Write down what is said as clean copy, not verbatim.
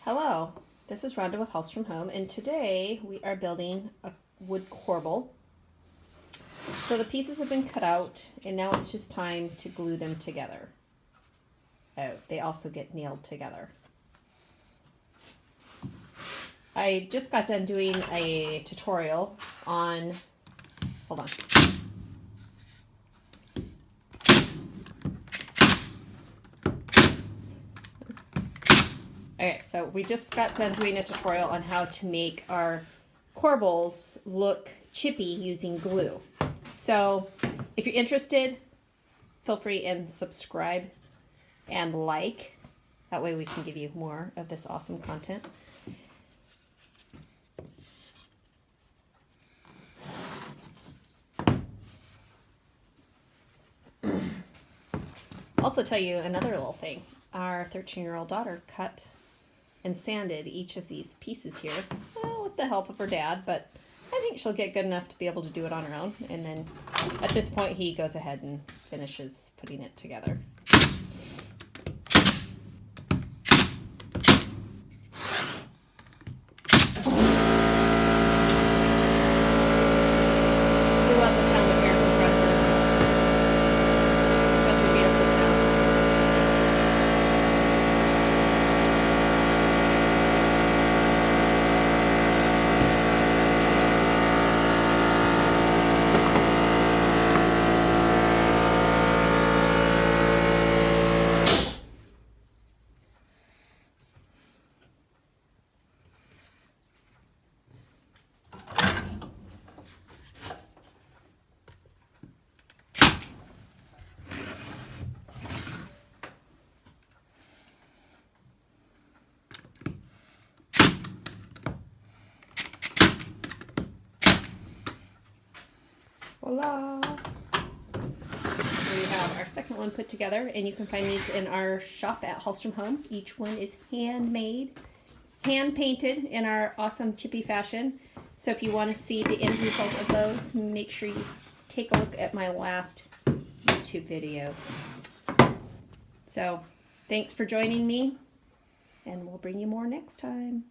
Hello, this is Rhonda with House from Home, and today we are building a wood corbel. So the pieces have been cut out, and now it's just time to glue them together. Oh, they also get nailed together. I just got done doing a tutorial on, hold on. Okay, so we just got done doing a tutorial on how to make our corbels look chippy using glue. So if you're interested, feel free and subscribe and like. That way we can give you more of this awesome content. Also tell you another little thing. Our 13-year-old daughter cut and sanded each of these pieces here, well, with the help of her dad, but I think she'll get good enough to be able to do it on her own. And then at this point, he goes ahead and finishes putting it together. We love the sound of air compressors. Such a beautiful sound. Voila! We have our second one put together, and you can find these in our shop at House from Home. Each one is handmade, hand painted in our awesome chippy fashion. So if you want to see the end result of those, make sure you take a look at my last YouTube video. So thanks for joining me, and we'll bring you more next time.